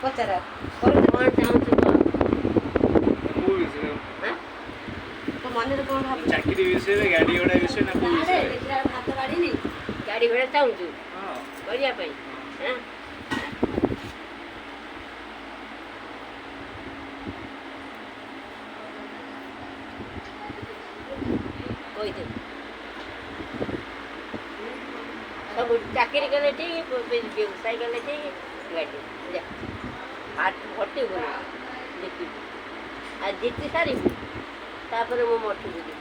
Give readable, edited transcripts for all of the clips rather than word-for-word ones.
ପଚାର କ'ଣ ଚାହୁଁଛୁ କହ? କୋଉ ବିଷୟରେ? ତୋ ମନରେ କ'ଣ ଭାବୁଛୁ? ଚାକିରି ବିଷୟରେ, ଗାଡି ଘୋଡ଼ା ବିଷୟରେ ନା କୋଉ ବିଷୟରେ? ହାତ ବାଡ଼ିନି ଗାଡ଼ି ଘୋଡ଼ା ଚାହୁଁଛୁ ହଁ। କରିବା ପାଇଁ? ହଁ କହିଦେ। ସବୁ ଚାକିରି କଲେ ଠିକ୍, ବ୍ୟବସାୟ କଲେ ଠିକ୍, ଗାଡ଼ି ଯା ହଟିବୁ ଦେଖିବୁ। ଆଉ ଜିତି ସାରିବୁ ତାପରେ ମୁଁ ମଠକୁ ଯିବି।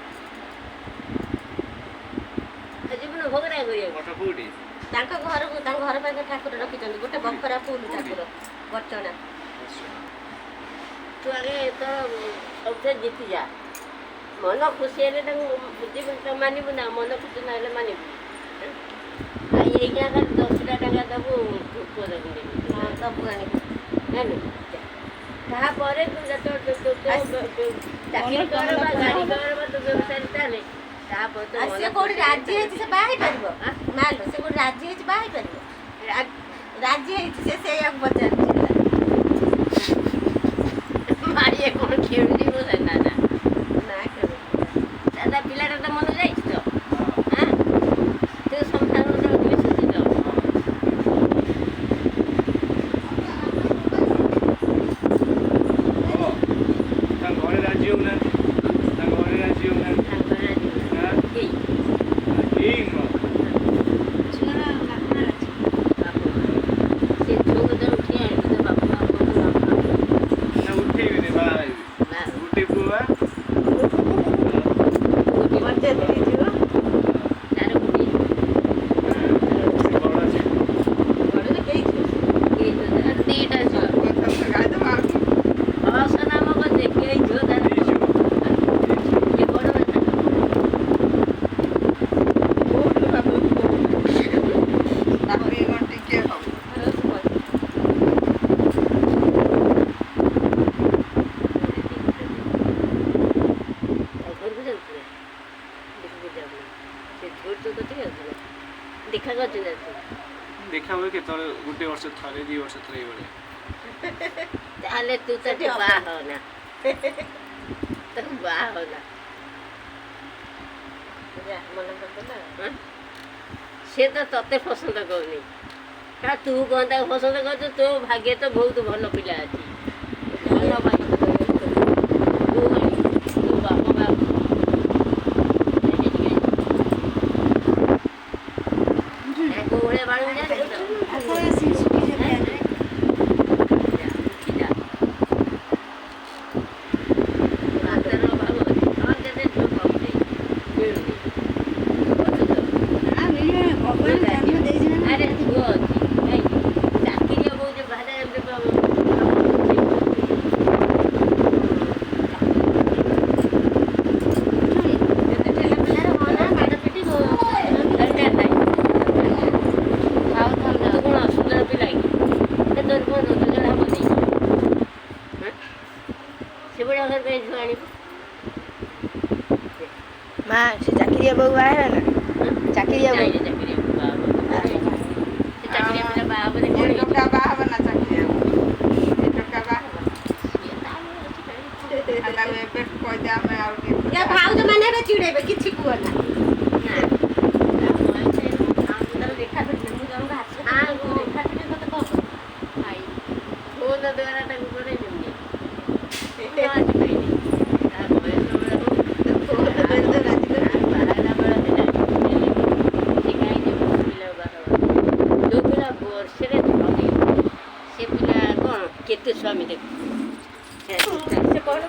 ଯିବୁନି ଭୋଗରାଗ କରିବାକୁ? ମଠ କୋଉଠି? ତାଙ୍କ ଘରକୁ, ତାଙ୍କ ଘର ପାଖରେ ଠାକୁର ରଖିଛନ୍ତି ଗୋଟେ ବଖରା ଫୁଲ ଠାକୁର ବର୍ଚ୍ଚନା। ତୁ ଆଗେ ତ ସବୁଥିରେ ଜିତି ଯା। ମନ ଖୁସି ହେଲେ ତାଙ୍କୁ ବୁଝିବୁ, ତ ମାନିବୁ ନା। ମନ ଖୁସି ନହେଲେ ମାନିବୁ। ଆଉ ଏଇଟା ଖାଲି 10ଟା ଟଙ୍କା ଦେବୁ, ପୁଅ ଦେବୁ ହଁ ସବୁ ଆଣିବୁ ଜାଣିଲୁ। ତାପରେ ତୁ ଯେତେବେଳେ ଚାକିରି କର ବା ଗାଡ଼ି କର ବା ତୁ ବ୍ୟବସାୟ ଚାଲେ, ତାପରେ ତ ସେ କୋଉଠି ରାଜି ହେଇଛି ସେ ବାହା ହେଇପାରିବ? ମାଲ ସେ କୋଉଠି ରାଜି ହେଇଛି ବାହା ହେଇପାରିବ? ରାଜି ହେଇଛି ସେ ସେଇଆକୁ ପଚାରୁଛି। ମାରିଏ କ'ଣ ଖେଳୁଛି ମୋ ଦାଦା? ନା ଖେଳୁ ଦାଦା ପିଲାଟା ତ ମନ ଯାଇଛି ତ। ହଁ ତୁ ସଂସାର ମିଶୁଛି ତ। ତାଙ୍କ ଘରେ ରାଜି ହଉନାହାନ୍ତି। ତାଙ୍କ ଘରେ ରାଜି ହଉନାହାନ୍ତି। ତାଙ୍କର ଆଜି କେହି ଏଇ ନୁହଁ। ଛୁଆର ବାପା ଅଛି। ବାପା ସେ ଛୁଆକୁ ତ ଉଠି ଆଣିକି ତ ବାପା ନା ଉଠେଇବେନି, ବାହା ହେବି। ଗୋଟେ ପୁଅ ବା। ପଞ୍ଚାୟତ ହେଇଯିବ। ତାର ଗୋଟିଏ ସେ ବଡ଼ ଅଛି। ବଡ଼ରେ କେହି ଝିଅ? ଦିଟା ଝିଅ ଅସ ନାମ ବୋଧେ କେହି ଝିଅ ତାର ଏଇ ଝିଅ। ଏ ବଡ଼ କଥା। ଦେଖା କରୁଛୁ ନା ତୁ? ଦେଖା ହୁଏ କେତେବେଳେ, ଗୋଟେ ବର୍ଷ ଥରେ, 2 ବର୍ଷ ଥରେ ଏଇଭଳିଆ। ତାହେଲେ ତୁ ତ ବାହା ହନା, ତୁ ବାହା ହନା। ସେ ତ ତତେ ପସନ୍ଦ କରୁନି। ତୁ କ'ଣ ତାକୁ ପସନ୍ଦ କରୁଛୁ? ତୋ ଭାଗ୍ୟ ତ ବହୁତ ଭଲ ପିଲା ଅଛି। ଭଲ ଭାଇ ତୁ ବାପ ବାପ କୋଉ ଭଳିଆ ବାଣୁ ଜାଣିଛୁ ତ? ଆରେ ଝୁଅ ଅଛି ଚାକିରି ବହୁତ ଭାଷା ସେଭଳିଆ ଘର ପାଇଁ ଝୁଅ ଆଣିବୁ। ମା ସେ ଚାକିରିଆ ବୋଉ ବାହା ହେଲା ନା? ଚାକିରିଆ ବୋଉ ଚାକିରିଆ ପିଲା ବାହା ହବ ଭାଉଜ ମାନେ ଏବେ ଚିଡେଇବେ କିଛି କୁହ ନା। ଦେଖା କରିଥିଲେ ମୁଁ ଜଣଙ୍କ ହାତରେ ଦେଖା କରିଥିଲେ ତତେ କଣ ଫୋନ ଦ୍ୱାରା ତାକୁ କରେଇ ଦେବି। କେତେ ସ୍ୱାମୀ ଦେଖ ସେ କ'ଣ